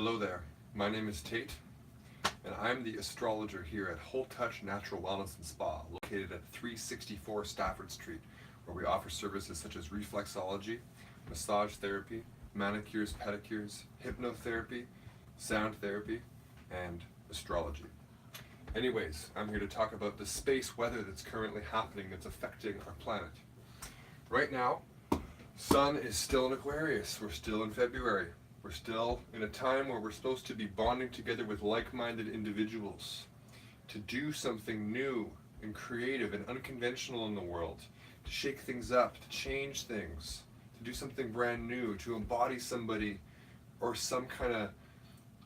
Hello there, my name is Tate, and I'm the astrologer here at Whole Touch Natural Wellness and Spa, located at 364 Stafford Street, where we offer services such as reflexology, massage therapy, manicures, pedicures, hypnotherapy, sound therapy, and astrology. Anyways, I'm here to talk about the space weather that's currently happening that's affecting our planet. Right now, Sun is still in Aquarius. We're still in February. We're still in a time where we're supposed to be bonding together with like-minded individuals to do something new and creative and unconventional in the world, to shake things up, to change things, to do something brand new, to embody somebody or some kind of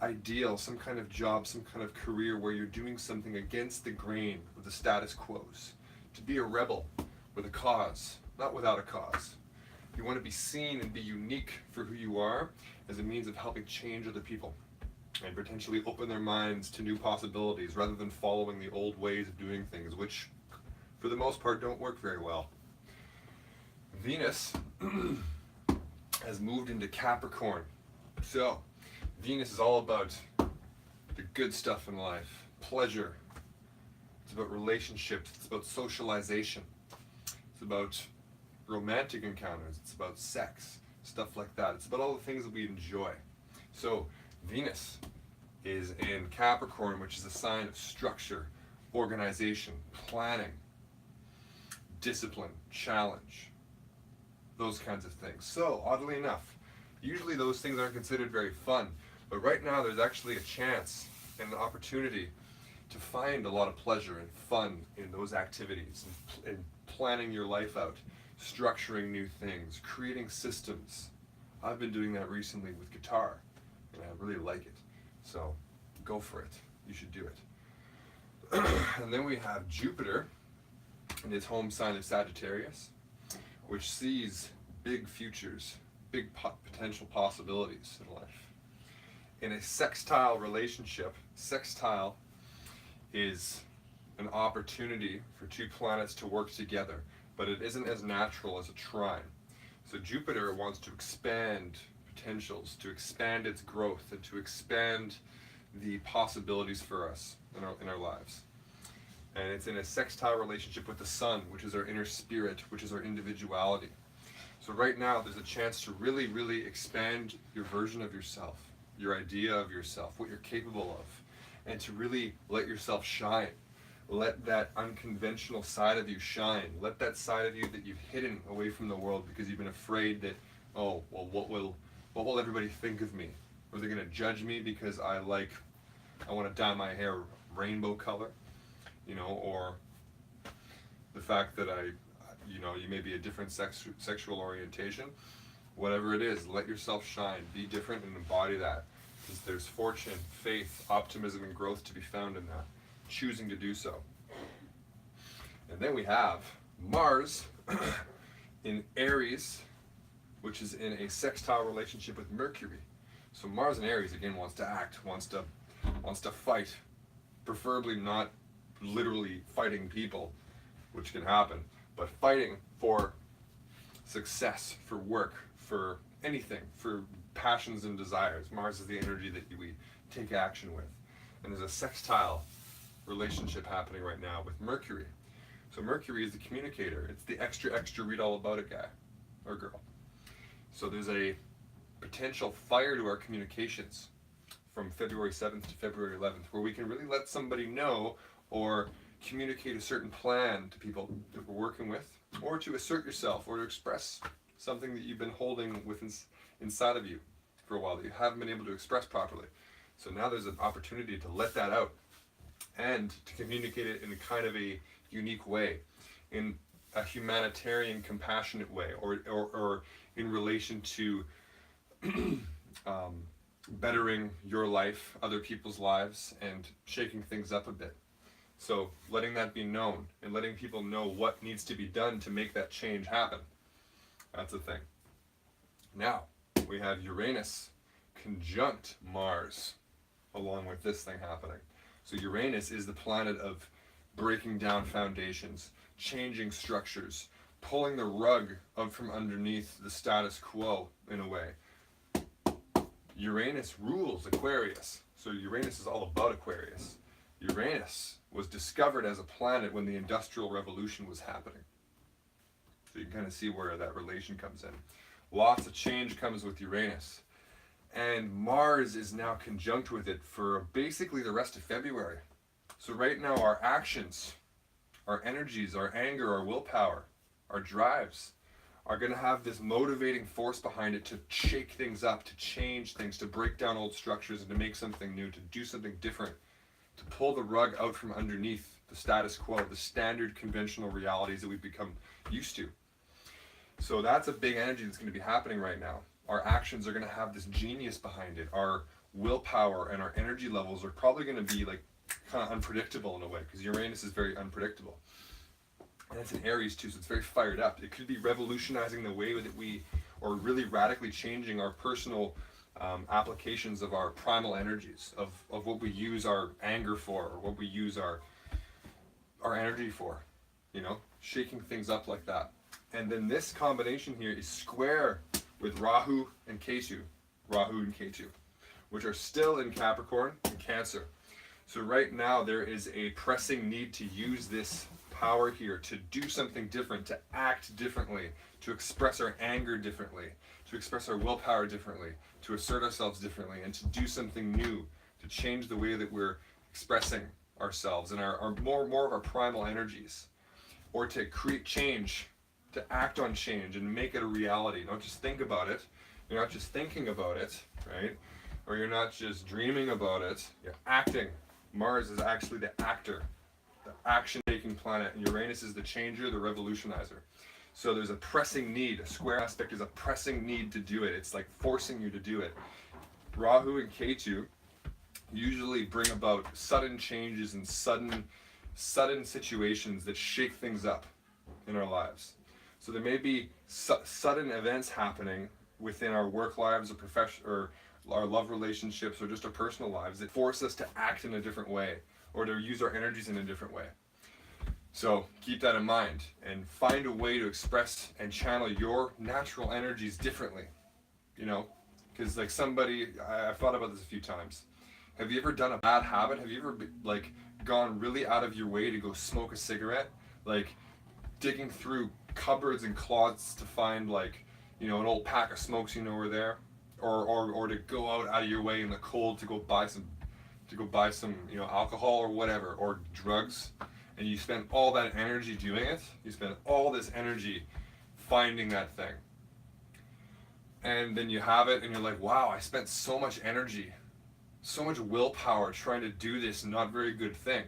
ideal, some kind of job, some kind of career where you're doing something against the grain of the status quos, to be a rebel with a cause, not without a cause. You want to be seen and be unique for who you are as a means of helping change other people and potentially open their minds to new possibilities rather than following the old ways of doing things, which for the most part don't work very well. Venus has moved into Capricorn. So Venus is all about the good stuff in life, pleasure. It's about relationships, it's about socialization, it's about romantic encounters, it's about sex, stuff like that. It's about all the things that we enjoy. So Venus is in Capricorn, which is a sign of structure, organization, planning, discipline, challenge, those kinds of things. So oddly enough, usually those things aren't considered very fun, but right now there's actually a chance and an opportunity to find a lot of pleasure and fun in those activities and planning your life out, structuring new things, creating systems. I've been doing that recently with guitar, and I really like it. So go for it. You should do it. And then we have Jupiter in its home sign of Sagittarius, which sees big futures, big potential possibilities in life. In a sextile relationship, sextile is an opportunity for two planets to work together, but it isn't as natural as a trine. So Jupiter wants to expand potentials, to expand its growth, and to expand the possibilities for us in our lives. And it's in a sextile relationship with the Sun, which is our inner spirit, which is our individuality. So right now there's a chance to really, really expand your version of yourself, your idea of yourself, what you're capable of, and to really let yourself shine. Let that unconventional side of you shine. Let that side of you that you've hidden away from the world because you've been afraid that, oh, well, what will everybody think of me? Are they going to judge me because I want to dye my hair rainbow color, or the fact that you may be a different sexual orientation. Whatever it is, let yourself shine. Be different and embody that, because there's fortune, faith, optimism, and growth to be found in that. Choosing to do so. And then we have Mars in Aries, which is in a sextile relationship with Mercury. So Mars in Aries again wants to act, wants to fight, preferably not literally fighting people, which can happen, but fighting for success, for work, for anything, for passions and desires. Mars is the energy that we take action with. And there's a sextile relationship happening right now with Mercury. So Mercury is the communicator. It's the extra read all about it guy or girl. So there's a potential fire to our communications from February 7th to February 11th, where we can really let somebody know or communicate a certain plan to people that we're working with, or to assert yourself, or to express something that you've been holding inside of you for a while that you haven't been able to express properly. So now there's an opportunity to let that out and to communicate it in a kind of a unique way, in a humanitarian, compassionate way, or in relation to bettering your life, other people's lives, and shaking things up a bit. So letting that be known and letting people know what needs to be done to make that change happen. That's the thing. Now, we have Uranus conjunct Mars along with this thing happening. So Uranus is the planet of breaking down foundations, changing structures, pulling the rug up from underneath the status quo in a way. Uranus rules Aquarius. So Uranus is all about Aquarius. Uranus was discovered as a planet when the Industrial Revolution was happening. So you can kind of see where that relation comes in. Lots of change comes with Uranus. And Mars is now conjunct with it for basically the rest of February. So right now our actions, our energies, our anger, our willpower, our drives are going to have this motivating force behind it to shake things up, to change things, to break down old structures and to make something new, to do something different, to pull the rug out from underneath the status quo, the standard conventional realities that we've become used to. So that's a big energy that's going to be happening right now. Our actions are going to have this genius behind it. Our willpower and our energy levels are probably going to be like kind of unpredictable in a way, because Uranus is very unpredictable. And it's in Aries too, so it's very fired up. It could be revolutionizing the way that we, or really radically changing our personal applications of our primal energies, of what we use our anger for, or what we use our energy for, you know, shaking things up like that. And then this combination here is square with Rahu and Ketu, which are still in Capricorn and Cancer. So right now there is a pressing need to use this power here to do something different, to act differently, to express our anger differently, to express our willpower differently, to assert ourselves differently, and to do something new, to change the way that we're expressing ourselves and our more of our primal energies, or to create change, to act on change and make it a reality. Don't just think about it. You're not just thinking about it, right? Or you're not just dreaming about it. You're acting. Mars is actually the actor, the action-taking planet, and Uranus is the changer, the revolutionizer. So there's a pressing need. A square aspect is a pressing need to do it. It's like forcing you to do it. Rahu and Ketu usually bring about sudden changes and sudden situations that shake things up in our lives. So there may be sudden events happening within our work lives or profession, or our love relationships, or just our personal lives, that force us to act in a different way, or to use our energies in a different way. So keep that in mind and find a way to express and channel your natural energies differently. You know, because like I've thought about this a few times. Have you ever done a bad habit? Have you ever like gone really out of your way to go smoke a cigarette? Like digging through cupboards and closets to find, like, you know, an old pack of smokes, you know, were there, or to go out of your way in the cold to go buy some, you know, alcohol or whatever, or drugs, and you spend all that energy doing it. You spend all this energy finding that thing, and then you have it, and you're like, wow, I spent so much energy, so much willpower trying to do this not very good thing.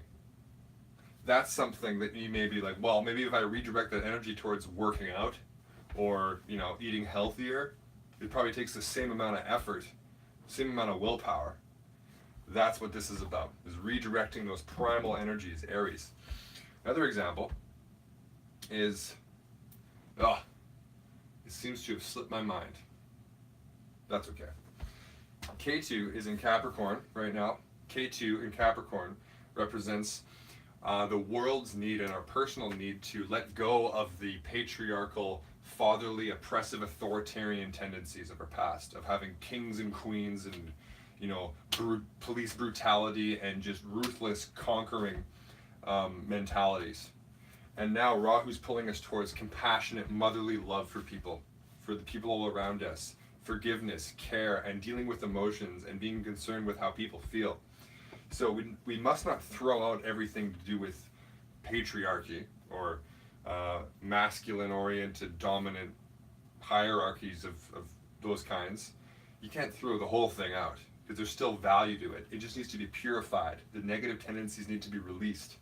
That's something that you may be like, well, maybe if I redirect that energy towards working out, or, you know, eating healthier, it probably takes the same amount of effort, same amount of willpower. That's what this is about, is redirecting those primal energies, Aries. Another example is, it seems to have slipped my mind. That's okay. Ketu is in Capricorn right now. Ketu in Capricorn represents the world's need and our personal need to let go of the patriarchal, fatherly, oppressive, authoritarian tendencies of our past, of having kings and queens and, you know, police brutality and just ruthless conquering mentalities. And now Rahu's pulling us towards compassionate, motherly love for people, for the people all around us, forgiveness, care, and dealing with emotions and being concerned with how people feel. So we must not throw out everything to do with patriarchy or masculine-oriented, dominant hierarchies of those kinds. You can't throw the whole thing out, because there's still value to it. It just needs to be purified. The negative tendencies need to be released,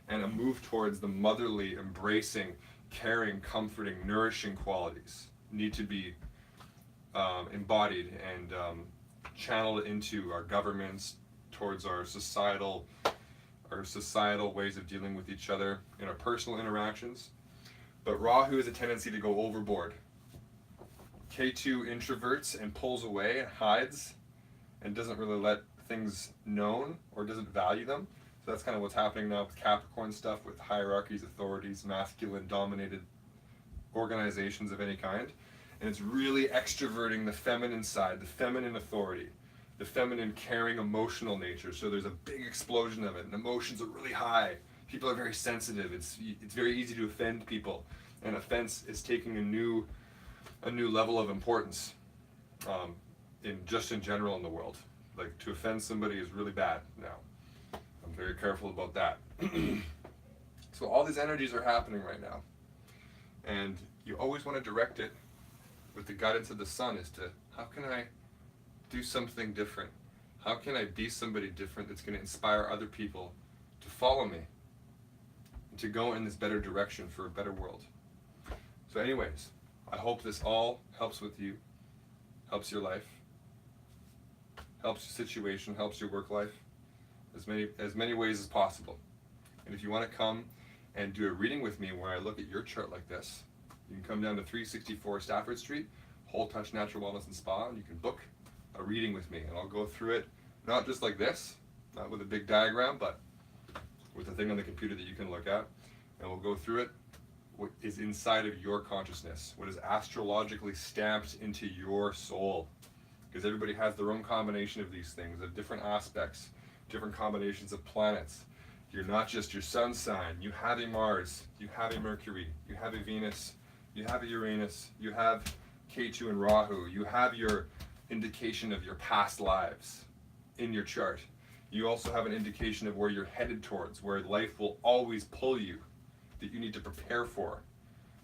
and a move towards the motherly, embracing, caring, comforting, nourishing qualities need to be embodied and channeled into our governments, towards our societal ways of dealing with each other in our personal interactions. But Rahu has a tendency to go overboard. Ketu introverts and pulls away and hides and doesn't really let things known, or doesn't value them. So that's kind of what's happening now with Capricorn stuff, with hierarchies, authorities, masculine dominated organizations of any kind. And it's really extroverting the feminine side, the feminine authority, the feminine caring emotional nature. So there's a big explosion of it, and emotions are really high. People are very sensitive. It's very easy to offend people, and offense is taking a new level of importance in general in the world. Like, to offend somebody is really bad now. I'm very careful about that. So all these energies are happening right now, and you always want to direct it with the guidance of the sun as to, how can I do something different? How can I be somebody different that's going to inspire other people to follow me, and to go in this better direction for a better world? So anyways, I hope this all helps with you, helps your life, helps your situation, helps your work life, as many ways as possible. And if you want to come and do a reading with me where I look at your chart like this, you can come down to 364 Stafford Street, Whole Touch Natural Wellness and Spa, and you can book a reading with me, and I'll go through it, not just like this, not with a big diagram, but with a thing on the computer that you can look at, and we'll go through it, what is inside of your consciousness, what is astrologically stamped into your soul, because everybody has their own combination of these things, of different aspects, different combinations of planets. You're not just your sun sign. You have a Mars, you have a Mercury, you have a Venus, you have a Uranus, you have Ketu and Rahu, you have your indication of your past lives in your chart. You also have an indication of where you're headed towards, where life will always pull you, that you need to prepare for.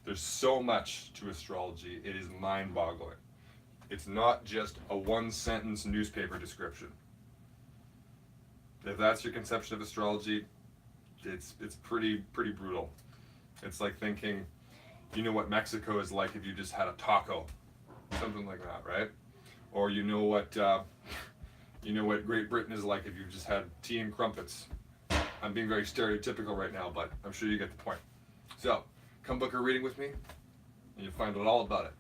There's so much to astrology, it is mind-boggling. It's not just a one-sentence newspaper description. If that's your conception of astrology, it's pretty brutal. It's like thinking, you know what Mexico is like if you just had a taco, something like that, right? Or you know what Great Britain is like if you've just had tea and crumpets. I'm being very stereotypical right now, but I'm sure you get the point. So, come book a reading with me, and you'll find out all about it.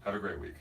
Have a great week.